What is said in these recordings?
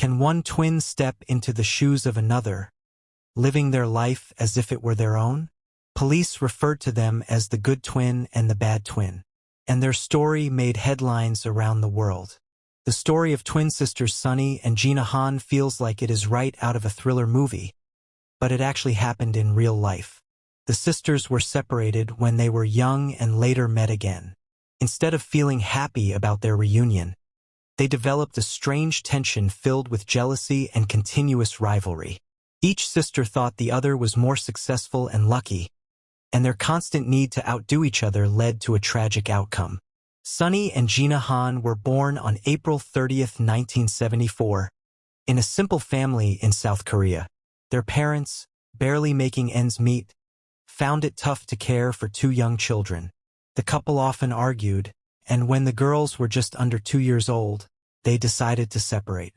Can one twin step into the shoes of another, living their life as if it were their own? Police referred to them as the good twin and the bad twin, and their story made headlines around the world. The story of twin sisters Sunny and Jeena Han feels like it is right out of a thriller movie, but it actually happened in real life. The sisters were separated when they were young and later met again. Instead of feeling happy about their reunion, they developed a strange tension filled with jealousy and continuous rivalry. Each sister thought the other was more successful and lucky, and their constant need to outdo each other led to a tragic outcome. Sunny and Jeena Han were born on April 30th, 1974, in a simple family in South Korea. Their parents, barely making ends meet, found it tough to care for two young children. The couple often argued, and when the girls were just under 2 years old, they decided to separate.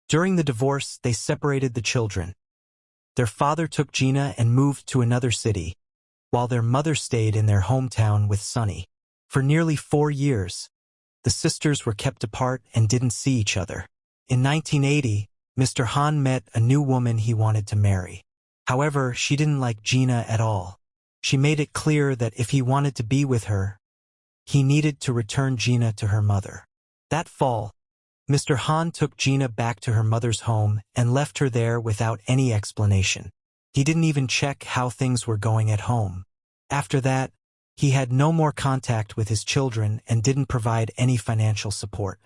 During the divorce, they separated the children. Their father took Gina and moved to another city, while their mother stayed in their hometown with Sunny. For nearly 4 years, the sisters were kept apart and didn't see each other. In 1980, Mr. Han met a new woman he wanted to marry. However, she didn't like Gina at all. She made it clear that if he wanted to be with her, he needed to return Gina to her mother. That fall, Mr. Han took Gina back to her mother's home and left her there without any explanation. He didn't even check how things were going at home. After that, he had no more contact with his children and didn't provide any financial support.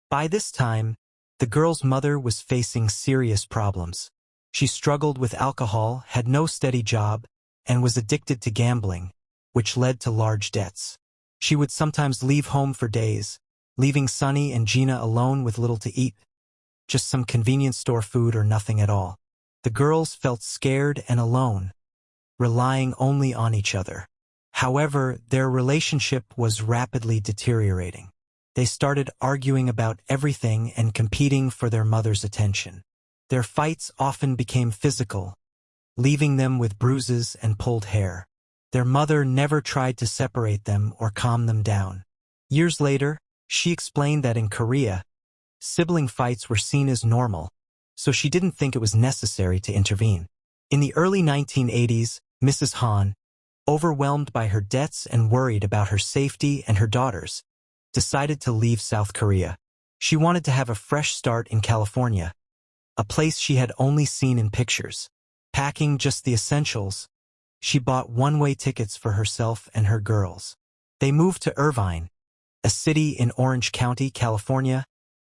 By this time, the girl's mother was facing serious problems. She struggled with alcohol, had no steady job, and was addicted to gambling, which led to large debts. She would sometimes leave home for days, leaving Sunny and Gina alone with little to eat, just some convenience store food or nothing at all. The girls felt scared and alone, relying only on each other. However, their relationship was rapidly deteriorating. They started arguing about everything and competing for their mother's attention. Their fights often became physical, leaving them with bruises and pulled hair. Their mother never tried to separate them or calm them down. Years later, she explained that in Korea, sibling fights were seen as normal, so she didn't think it was necessary to intervene. In the early 1980s, Mrs. Han, overwhelmed by her debts and worried about her safety and her daughters, decided to leave South Korea. She wanted to have a fresh start in California, a place she had only seen in pictures. Packing just the essentials, she bought one-way tickets for herself and her girls. They moved to Irvine, a city in Orange County, California,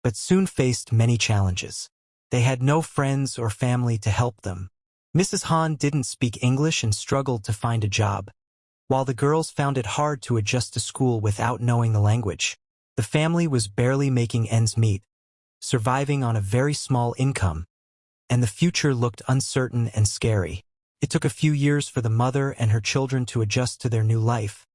but soon faced many challenges. They had no friends or family to help them. Mrs. Han didn't speak English and struggled to find a job, while the girls found it hard to adjust to school without knowing the language. The family was barely making ends meet, surviving on a very small income, and the future looked uncertain and scary. It took a few years for the mother and her children to adjust to their new life,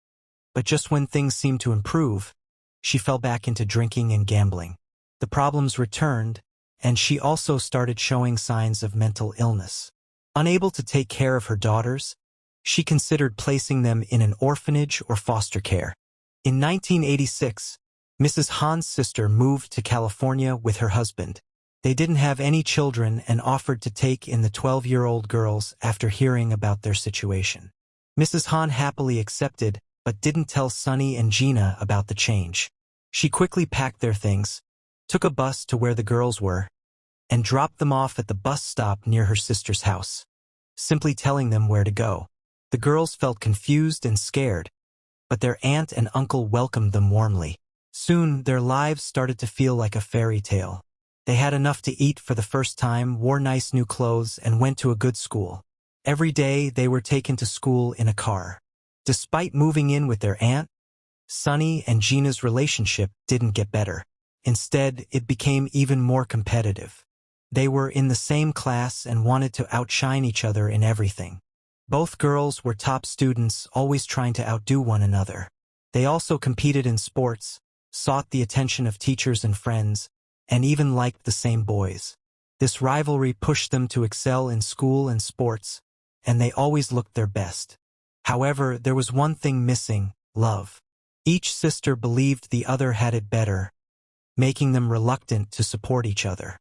but just when things seemed to improve, she fell back into drinking and gambling. The problems returned, and she also started showing signs of mental illness. Unable to take care of her daughters, she considered placing them in an orphanage or foster care. In 1986, Mrs. Han's sister moved to California with her husband. They didn't have any children and offered to take in the 12-year-old girls after hearing about their situation. Mrs. Han happily accepted, but didn't tell Sunny and Gina about the change. She quickly packed their things, took a bus to where the girls were, and dropped them off at the bus stop near her sister's house, simply telling them where to go. The girls felt confused and scared, but their aunt and uncle welcomed them warmly. Soon, their lives started to feel like a fairy tale. They had enough to eat for the first time, wore nice new clothes, and went to a good school. Every day, they were taken to school in a car. Despite moving in with their aunt, Sunny and Gina's relationship didn't get better. Instead, it became even more competitive. They were in the same class and wanted to outshine each other in everything. Both girls were top students, always trying to outdo one another. They also competed in sports, sought the attention of teachers and friends, and even liked the same boys. This rivalry pushed them to excel in school and sports, and they always looked their best. However, there was one thing missing: love. Each sister believed the other had it better, making them reluctant to support each other.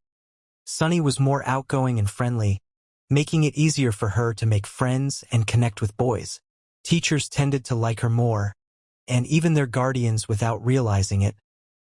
Sunny was more outgoing and friendly, making it easier for her to make friends and connect with boys. Teachers tended to like her more, and even their guardians, without realizing it,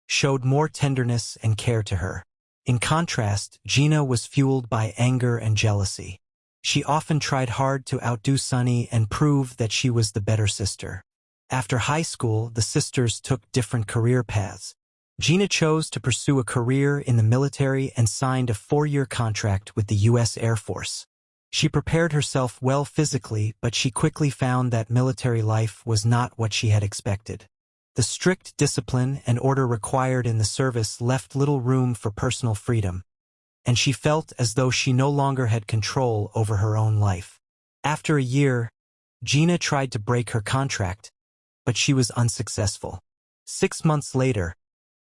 showed more tenderness and care to her. In contrast, Gina was fueled by anger and jealousy. She often tried hard to outdo Sunny and prove that she was the better sister. After high school, the sisters took different career paths. Gina chose to pursue a career in the military and signed a 4-year contract with the U.S. Air Force. She prepared herself well physically, but she quickly found that military life was not what she had expected. The strict discipline and order required in the service left little room for personal freedom, and she felt as though she no longer had control over her own life. After a year, Gina tried to break her contract, but she was unsuccessful. 6 months later,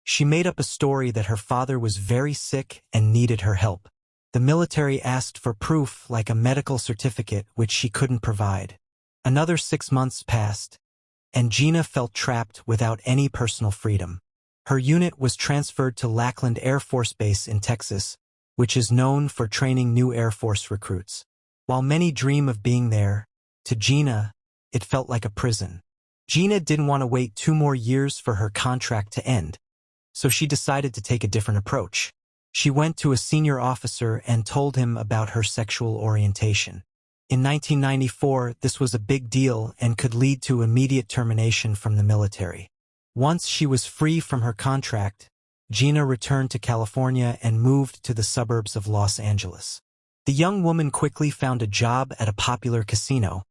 she made up a story that her father was very sick and needed her help. The military asked for proof like a medical certificate, which she couldn't provide. Another 6 months passed, and Gina felt trapped without any personal freedom. Her unit was transferred to Lackland Air Force Base in Texas, which is known for training new Air Force recruits. While many dream of being there, to Gina, it felt like a prison. Gina didn't want to wait 2 more years for her contract to end, so she decided to take a different approach. She went to a senior officer and told him about her sexual orientation. In 1994, this was a big deal and could lead to immediate termination from the military. Once she was free from her contract, Gina returned to California and moved to the suburbs of Los Angeles. The young woman quickly found a job at a popular casino,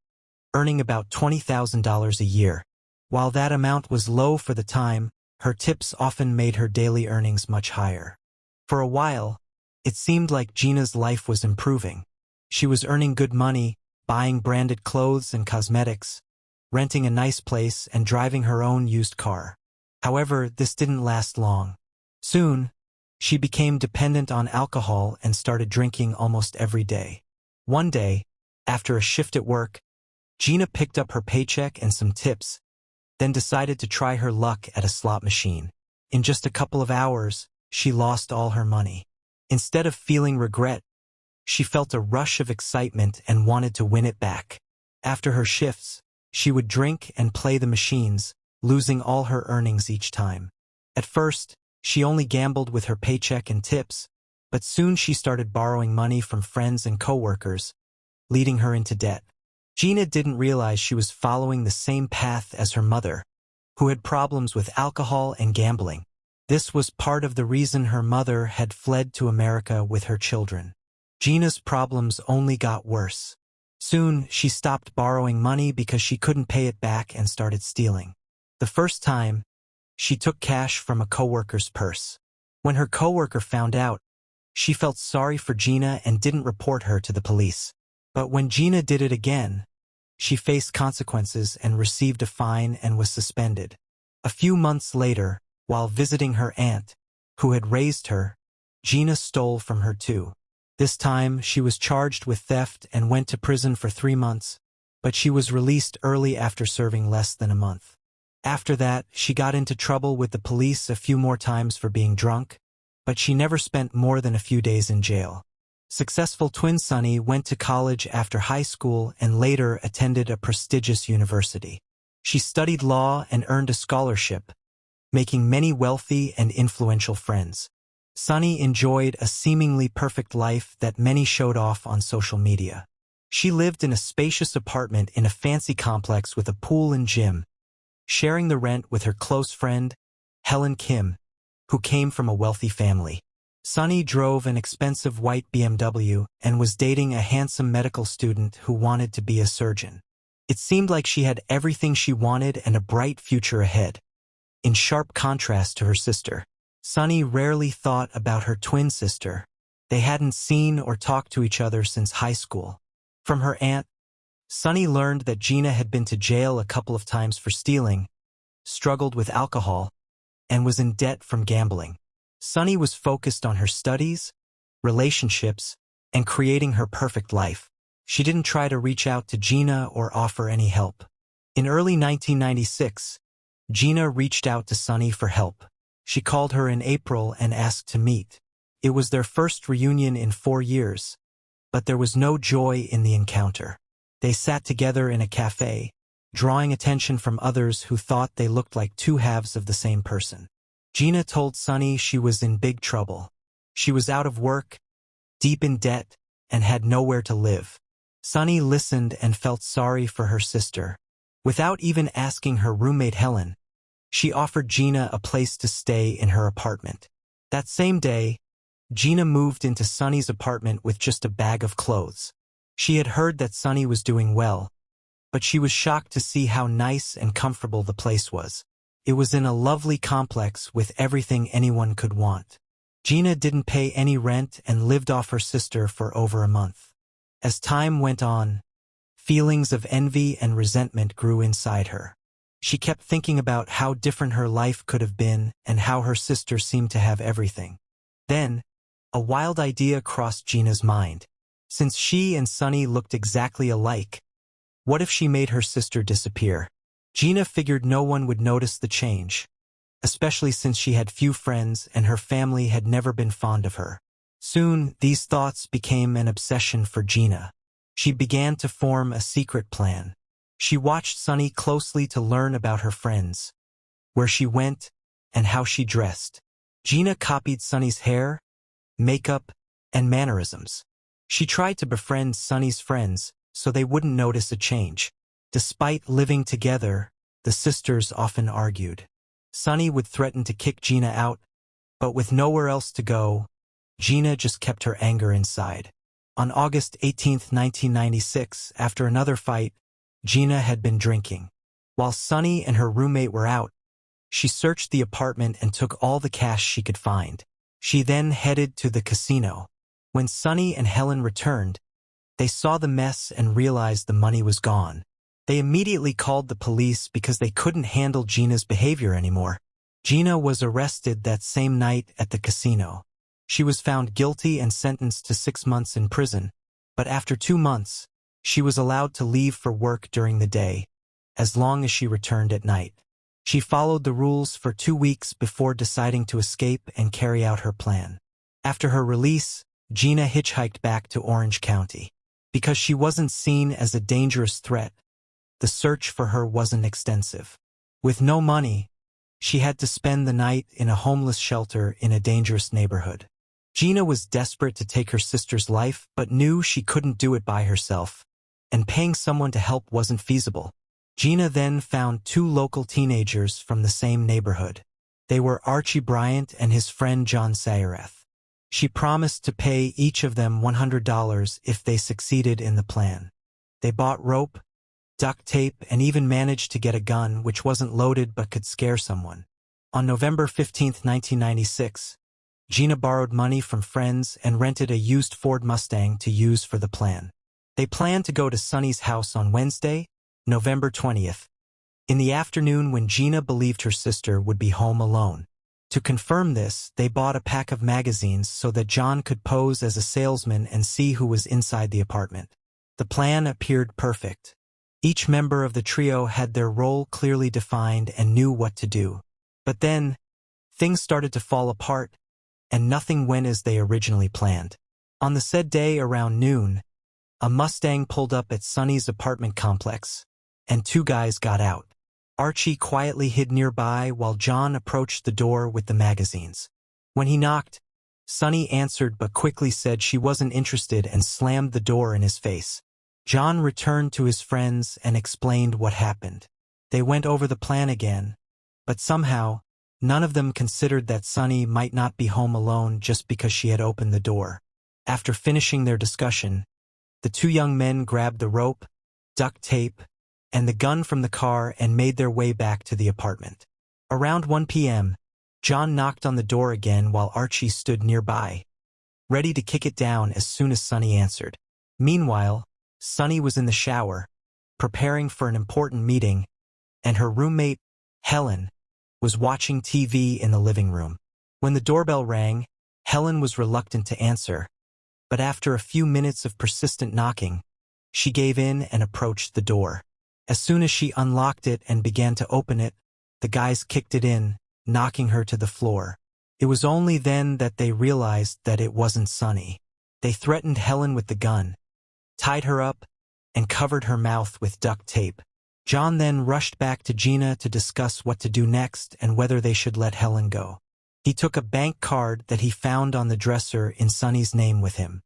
earning about $20,000 a year. While that amount was low for the time, her tips often made her daily earnings much higher. For a while, it seemed like Gina's life was improving. She was earning good money, buying branded clothes and cosmetics, renting a nice place, and driving her own used car. However, this didn't last long. Soon, she became dependent on alcohol and started drinking almost every day. One day, after a shift at work, Gina picked up her paycheck and some tips, then decided to try her luck at a slot machine. In just a couple of hours, she lost all her money. Instead of feeling regret, she felt a rush of excitement and wanted to win it back. After her shifts, she would drink and play the machines, losing all her earnings each time. At first, she only gambled with her paycheck and tips, but soon she started borrowing money from friends and coworkers, leading her into debt. Gina didn't realize she was following the same path as her mother, who had problems with alcohol and gambling. This was part of the reason her mother had fled to America with her children. Gina's problems only got worse. Soon, she stopped borrowing money because she couldn't pay it back and started stealing. The first time, she took cash from a coworker's purse. When her coworker found out, she felt sorry for Gina and didn't report her to the police. But when Gina did it again, she faced consequences and received a fine and was suspended. A few months later, while visiting her aunt, who had raised her, Gina stole from her too. This time, she was charged with theft and went to prison for 3 months, but she was released early after serving less than a month. After that, she got into trouble with the police a few more times for being drunk, but she never spent more than a few days in jail. Successful twin Sunny went to college after high school and later attended a prestigious university. She studied law and earned a scholarship, making many wealthy and influential friends. Sunny enjoyed a seemingly perfect life that many showed off on social media. She lived in a spacious apartment in a fancy complex with a pool and gym, sharing the rent with her close friend, Helen Kim, who came from a wealthy family. Sunny drove an expensive white BMW and was dating a handsome medical student who wanted to be a surgeon. It seemed like she had everything she wanted and a bright future ahead. In sharp contrast to her sister, Sunny rarely thought about her twin sister. They hadn't seen or talked to each other since high school. From her aunt, Sunny learned that Gina had been to jail a couple of times for stealing, struggled with alcohol, and was in debt from gambling. Sunny was focused on her studies, relationships, and creating her perfect life. She didn't try to reach out to Gina or offer any help. In early 1996, Gina reached out to Sunny for help. She called her in April and asked to meet. It was their first reunion in 4 years, but there was no joy in the encounter. They sat together in a cafe, drawing attention from others who thought they looked like two halves of the same person. Gina told Sunny she was in big trouble. She was out of work, deep in debt, and had nowhere to live. Sunny listened and felt sorry for her sister. Without even asking her roommate Helen, she offered Gina a place to stay in her apartment. That same day, Gina moved into Sunny's apartment with just a bag of clothes. She had heard that Sunny was doing well, but she was shocked to see how nice and comfortable the place was. It was in a lovely complex with everything anyone could want. Gina didn't pay any rent and lived off her sister for over a month. As time went on, feelings of envy and resentment grew inside her. She kept thinking about how different her life could have been and how her sister seemed to have everything. Then, a wild idea crossed Gina's mind. Since she and Sunny looked exactly alike, what if she made her sister disappear? Gina figured no one would notice the change, especially since she had few friends and her family had never been fond of her. Soon, these thoughts became an obsession for Gina. She began to form a secret plan. She watched Sunny closely to learn about her friends, where she went, and how she dressed. Gina copied Sunny's hair, makeup, and mannerisms. She tried to befriend Sunny's friends so they wouldn't notice a change. Despite living together, the sisters often argued. Sunny would threaten to kick Gina out, but with nowhere else to go, Gina just kept her anger inside. On August 18, 1996, after another fight, Gina had been drinking. While Sunny and her roommate were out, she searched the apartment and took all the cash she could find. She then headed to the casino. When Sunny and Helen returned, they saw the mess and realized the money was gone. They immediately called the police because they couldn't handle Gina's behavior anymore. Gina was arrested that same night at the casino. She was found guilty and sentenced to 6 months in prison, but after 2 months, she was allowed to leave for work during the day, as long as she returned at night. She followed the rules for 2 weeks before deciding to escape and carry out her plan. After her release, Gina hitchhiked back to Orange County. Because she wasn't seen as a dangerous threat, the search for her wasn't extensive. With no money, she had to spend the night in a homeless shelter in a dangerous neighborhood. Gina was desperate to take her sister's life but knew she couldn't do it by herself, and paying someone to help wasn't feasible. Gina then found 2 local teenagers from the same neighborhood. They were Archie Bryant and his friend John Sayarath. She promised to pay each of them $100 if they succeeded in the plan. They bought rope, duct tape, and even managed to get a gun which wasn't loaded but could scare someone. On November 15, 1996, Gina borrowed money from friends and rented a used Ford Mustang to use for the plan. They planned to go to Sunny's house on Wednesday, November 20th, in the afternoon when Gina believed her sister would be home alone. To confirm this, they bought a pack of magazines so that John could pose as a salesman and see who was inside the apartment. The plan appeared perfect. Each member of the trio had their role clearly defined and knew what to do. But then, things started to fall apart, and nothing went as they originally planned. On the said day around noon, a Mustang pulled up at Sunny's apartment complex, and 2 guys got out. Archie quietly hid nearby while John approached the door with the magazines. When he knocked, Sunny answered but quickly said she wasn't interested and slammed the door in his face. John returned to his friends and explained what happened. They went over the plan again, but somehow, none of them considered that Sunny might not be home alone just because she had opened the door. After finishing their discussion, the 2 young men grabbed the rope, duct tape, and the gun from the car and made their way back to the apartment. Around 1 p.m., John knocked on the door again while Archie stood nearby, ready to kick it down as soon as Sunny answered. Meanwhile, Sunny was in the shower, preparing for an important meeting, and her roommate, Helen, was watching TV in the living room. When the doorbell rang, Helen was reluctant to answer, but after a few minutes of persistent knocking, she gave in and approached the door. As soon as she unlocked it and began to open it, the guys kicked it in, knocking her to the floor. It was only then that they realized that it wasn't Sunny. They threatened Helen with the gun, tied her up, and covered her mouth with duct tape. John then rushed back to Gina to discuss what to do next and whether they should let Helen go. He took a bank card that he found on the dresser in Sunny's name with him.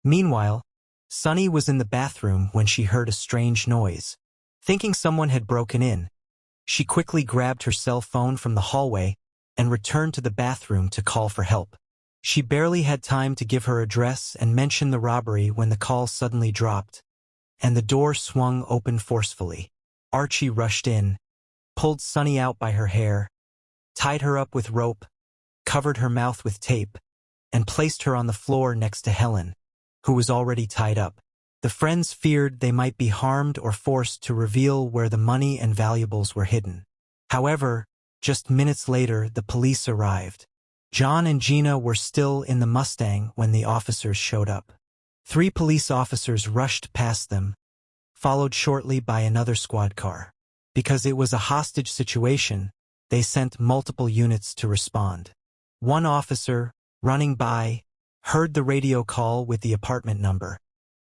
Meanwhile, Sunny was in the bathroom when she heard a strange noise. Thinking someone had broken in, she quickly grabbed her cell phone from the hallway and returned to the bathroom to call for help. She barely had time to give her address and mention the robbery when the call suddenly dropped, and the door swung open forcefully. Archie rushed in, pulled Sunny out by her hair, tied her up with rope, covered her mouth with tape, and placed her on the floor next to Helen, who was already tied up. The friends feared they might be harmed or forced to reveal where the money and valuables were hidden. However, just minutes later, the police arrived. John and Gina were still in the Mustang when the officers showed up. 3 police officers rushed past them, followed shortly by another squad car. Because it was a hostage situation, they sent multiple units to respond. One officer, running by, heard the radio call with the apartment number,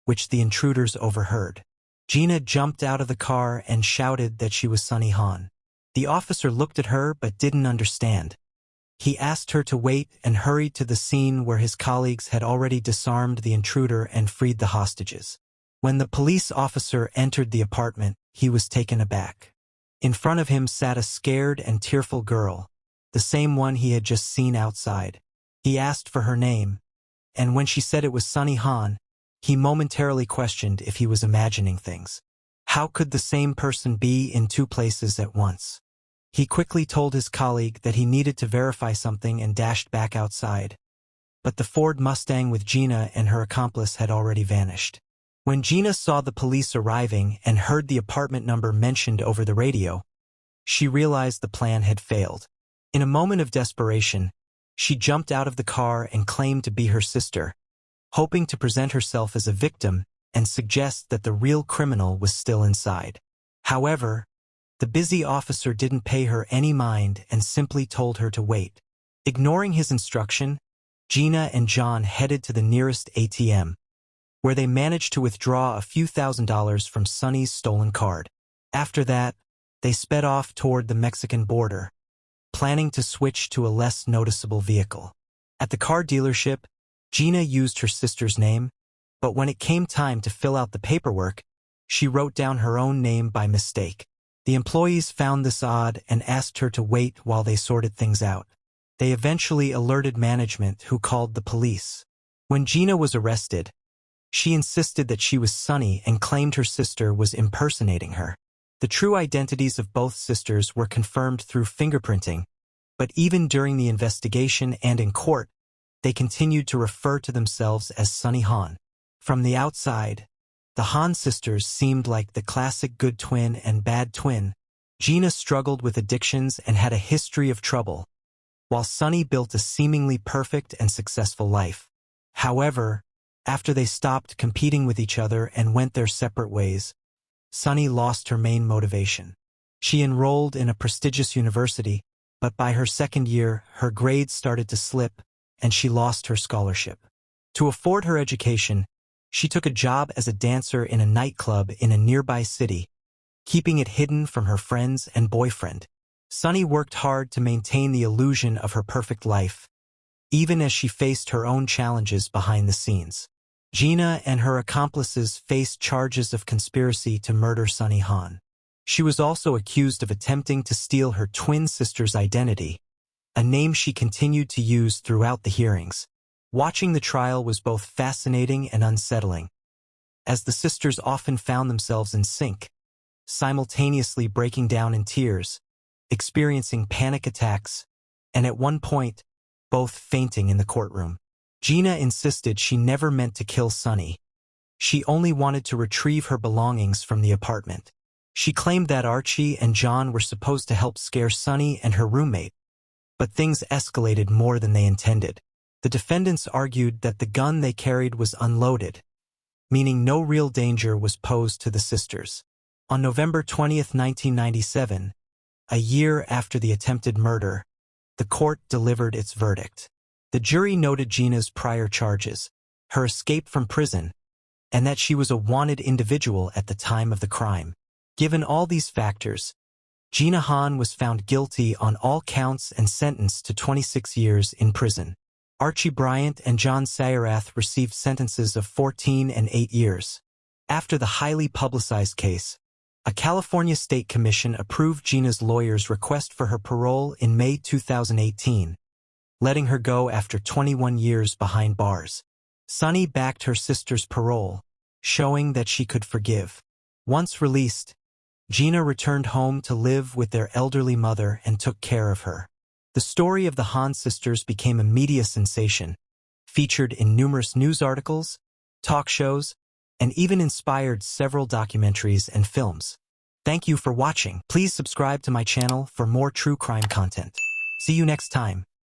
which the intruders overheard. Gina jumped out of the car and shouted that she was Sunny Han. The officer looked at her but didn't understand. He asked her to wait and hurried to the scene where his colleagues had already disarmed the intruder and freed the hostages. When the police officer entered the apartment, he was taken aback. In front of him sat a scared and tearful girl, the same one he had just seen outside. He asked for her name, and when she said it was Sunny Han, he momentarily questioned if he was imagining things. How could the same person be in 2 places at once? He quickly told his colleague that he needed to verify something and dashed back outside. But the Ford Mustang with Gina and her accomplice had already vanished. When Gina saw the police arriving and heard the apartment number mentioned over the radio, she realized the plan had failed. In a moment of desperation, she jumped out of the car and claimed to be her sister, hoping to present herself as a victim and suggest that the real criminal was still inside. However, the busy officer didn't pay her any mind and simply told her to wait. Ignoring his instruction, Gina and John headed to the nearest ATM, where they managed to withdraw a few $1,000s from Sunny's stolen card. After that, they sped off toward the Mexican border, planning to switch to a less noticeable vehicle. At the car dealership, Gina used her sister's name, but when it came time to fill out the paperwork, she wrote down her own name by mistake. The employees found this odd and asked her to wait while they sorted things out. They eventually alerted management, who called the police. When Gina was arrested, she insisted that she was Sunny and claimed her sister was impersonating her. The true identities of both sisters were confirmed through fingerprinting, but even during the investigation and in court, they continued to refer to themselves as Sunny Han. From the outside, the Han sisters seemed like the classic good twin and bad twin. Gina struggled with addictions and had a history of trouble, while Sunny built a seemingly perfect and successful life. However, after they stopped competing with each other and went their separate ways, Sunny lost her main motivation. She enrolled in a prestigious university, but by her 2nd year, her grades started to slip, and she lost her scholarship. To afford her education, she took a job as a dancer in a nightclub in a nearby city, keeping it hidden from her friends and boyfriend. Sunny worked hard to maintain the illusion of her perfect life, even as she faced her own challenges behind the scenes. Gina and her accomplices faced charges of conspiracy to murder Sunny Han. She was also accused of attempting to steal her twin sister's identity, a name she continued to use throughout the hearings. Watching the trial was both fascinating and unsettling, as the sisters often found themselves in sync, simultaneously breaking down in tears, experiencing panic attacks, and at one point, both fainting in the courtroom. Gina insisted she never meant to kill Sunny. She only wanted to retrieve her belongings from the apartment. She claimed that Archie and John were supposed to help scare Sunny and her roommate, but things escalated more than they intended. The defendants argued that the gun they carried was unloaded, meaning no real danger was posed to the sisters. On November 20, 1997, a year after the attempted murder, the court delivered its verdict. The jury noted Gina's prior charges, her escape from prison, and that she was a wanted individual at the time of the crime. Given all these factors, Jeena Han was found guilty on all counts and sentenced to 26 years in prison. Archie Bryant and John Sayarath received sentences of 14 and 8 years. After the highly publicized case, a California state commission approved Gina's lawyer's request for her parole in May 2018, letting her go after 21 years behind bars. Sunny backed her sister's parole, showing that she could forgive. Once released, Gina returned home to live with their elderly mother and took care of her. The story of the Han sisters became a media sensation, featured in numerous news articles, talk shows, and even inspired several documentaries and films. Thank you for watching. Please subscribe to my channel for more true crime content. See you next time.